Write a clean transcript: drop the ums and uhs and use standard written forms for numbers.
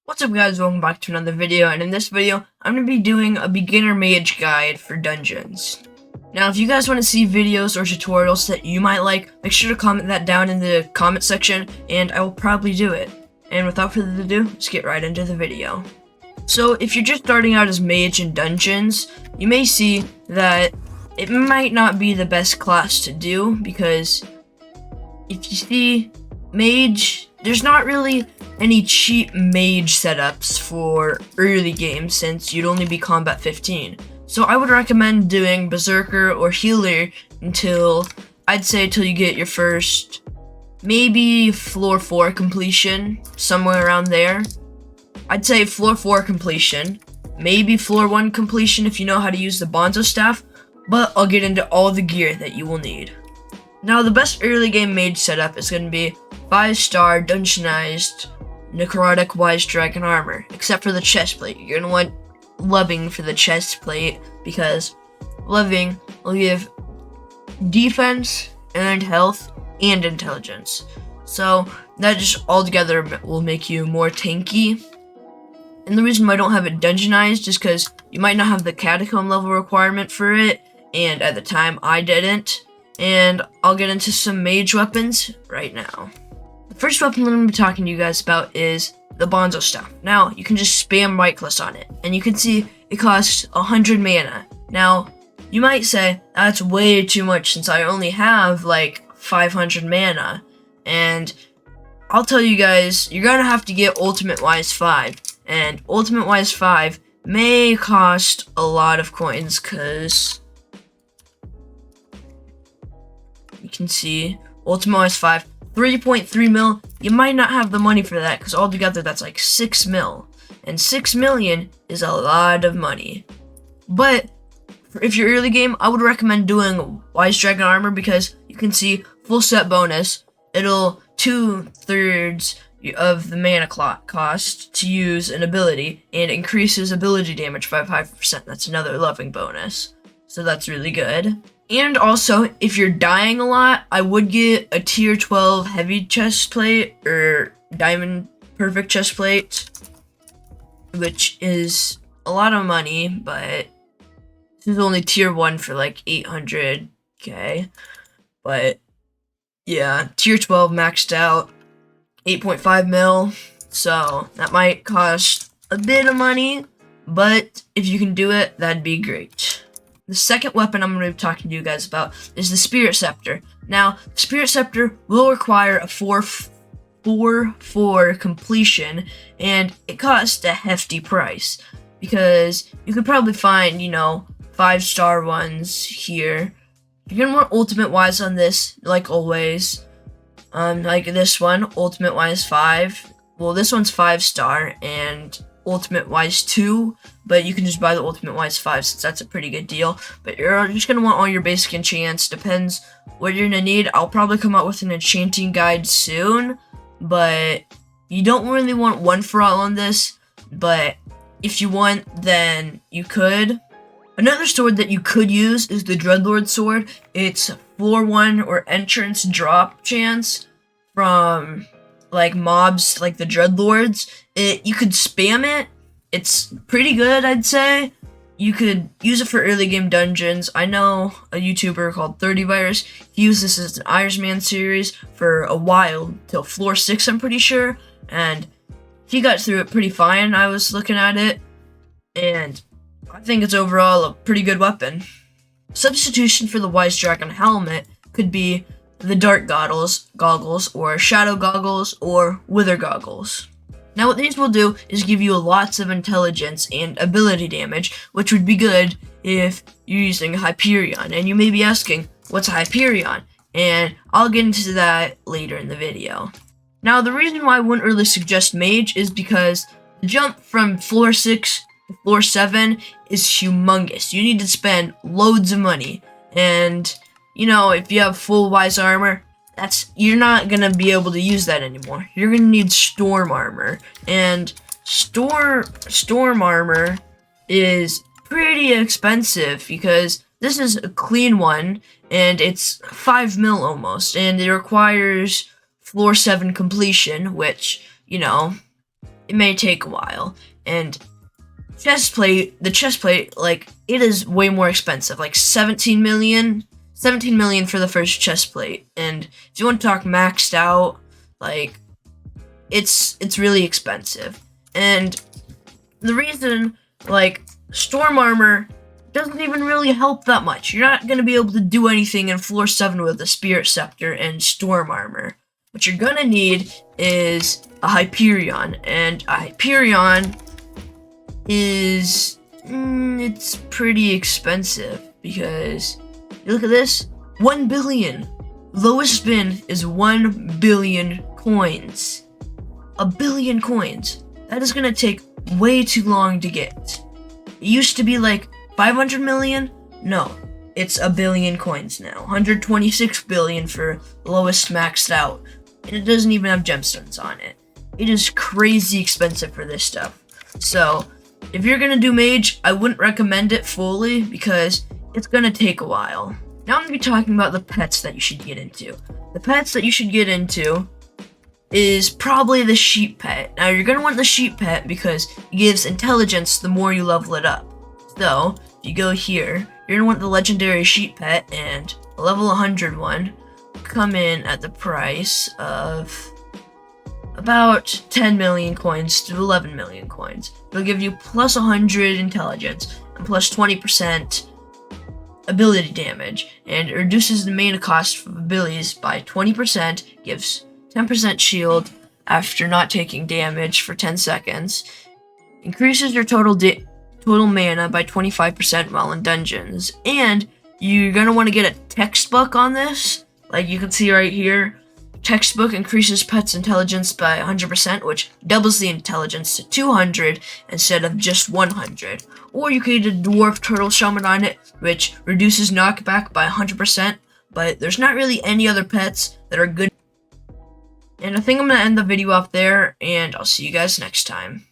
What's up guys, welcome back to another video, and in this video, I'm going to be doing a beginner mage guide for dungeons. Now, if you guys want to see videos or tutorials that you might like, make sure to comment that down in the comment section, and I will probably do it. And without further ado, let's get right into the video. So, if you're just starting out as mage in dungeons, you may see that it might not be the best class to do, because if you see mage, there's not really any cheap mage setups for early game since you'd only be combat 15. So I would recommend doing berserker or healer until, I'd say till you get your first, maybe floor 4 completion, somewhere around there. I'd say floor 4 completion, maybe floor 1 completion if you know how to use the bonzo staff, but I'll get into all the gear that you will need. Now the best early game mage setup is going to be 5-star dungeonized necrotic wise dragon armor, except for the chest plate. You're going to want loving for the chest plate because loving will give defense and health and intelligence. So that just all together will make you more tanky. And the reason why I don't have it dungeonized is because you might not have the catacomb level requirement for it, and at the time I didn't. And I'll get into some mage weapons right now. The first weapon I'm going to be talking to you guys about is the bonzo staff. Now, you can just spam right click on it, and you can see it costs 100 mana. Now, you might say, that's way too much since I only have like 500 mana. And I'll tell you guys, you're going to have to get Ultimate Wise 5. And Ultimate Wise 5 may cost a lot of coins because you can see Ultimate Wise 5, 3.3 mil. You might not have the money for that because altogether that's like 6 mil. And 6 million is a lot of money. But if you're early game, I would recommend doing Wise Dragon Armor because you can see full set bonus. It'll 2/3 of the mana cost to use an ability and increases ability damage by 5%. That's another loving bonus. So that's really good. And also, if you're dying a lot, I would get a tier 12 heavy chest plate or diamond perfect chest plate, which is a lot of money, but this is only tier 1 for like 800k. But yeah, tier 12 maxed out, 8.5 mil, so that might cost a bit of money, but if you can do it, that'd be great. The second weapon I'm going to be talking to you guys about is the Spirit Scepter. Now, the Spirit Scepter will require a 4/4 completion, and it costs a hefty price, because you could probably find, 5-star ones here. You're going to want Ultimate Wise on this, like always. Like this one, Ultimate Wise 5. Well, this one's 5-star, and Ultimate Wise 2, but you can just buy the Ultimate Wise 5 since that's a pretty good deal. But you're just going to want all your basic enchants, depends what you're going to need. I'll probably come out with an enchanting guide soon, but you don't really want one for all on this, but if you want, then you could. Another sword that you could use is the Dreadlord sword. It's floor 1 or entrance drop chance from like mobs like the Dreadlords. You could spam it. It's pretty good, I'd say. You could use it for early game dungeons. I know a YouTuber called 30virus. He used this as an Iron series for a while, till floor 6 I'm pretty sure, and he got through it pretty fine. I was looking at it, and I think it's overall a pretty good weapon. Substitution for the Wise Dragon helmet could be the Dark Goggles, or Shadow Goggles, or Wither Goggles. Now what these will do is give you lots of intelligence and ability damage, which would be good if you're using Hyperion. And you may be asking, what's Hyperion? And I'll get into that later in the video. Now the reason why I wouldn't really suggest Mage is because the jump from floor 6 to floor 7 is humongous. You need to spend loads of money, and if you have full Wise armor, you're not gonna be able to use that anymore. You're gonna need storm armor, and storm armor is pretty expensive because this is a clean one and it's 5 mil almost, and it requires floor 7 completion, which it may take a while. And the chest plate, like, it is way more expensive, like 17 million for the first chest plate. And if you want to talk maxed out, like, it's really expensive. And the reason, like, storm armor doesn't even really help that much. You're not going to be able to do anything in floor 7 with a Spirit Scepter and storm armor. What you're going to need is a Hyperion, and a Hyperion is, it's pretty expensive, because you look at this, 1 billion. Lowest spin is 1 billion coins. A billion coins. That is going to take way too long to get. It used to be like 500 million? No, it's a billion coins now. 126 billion for lowest maxed out. And it doesn't even have gemstones on it. It is crazy expensive for this stuff. So, if you're gonna do Mage, I wouldn't recommend it fully because it's gonna take a while. Now I'm gonna be talking about the pets that you should get into. The pets that you should get into is probably the sheep pet. Now you're gonna want the sheep pet because it gives intelligence the more you level it up. So, if you go here, you're gonna want the legendary sheep pet, and a level 100 one come in at the price of about 10 million coins to 11 million coins. It'll give you plus 100 intelligence and plus 20% ability damage, and it reduces the mana cost of abilities by 20%, gives 10% shield after not taking damage for 10 seconds, increases your total mana by 25% while in dungeons, and you're going to want to get a textbook on this. Like you can see right here, textbook increases pets intelligence by 100%, which doubles the intelligence to 200 instead of just 100. Or you could get a dwarf turtle shaman on it, which reduces knockback by 100%, but there's not really any other pets that are good. And I think I'm going to end the video off there, and I'll see you guys next time.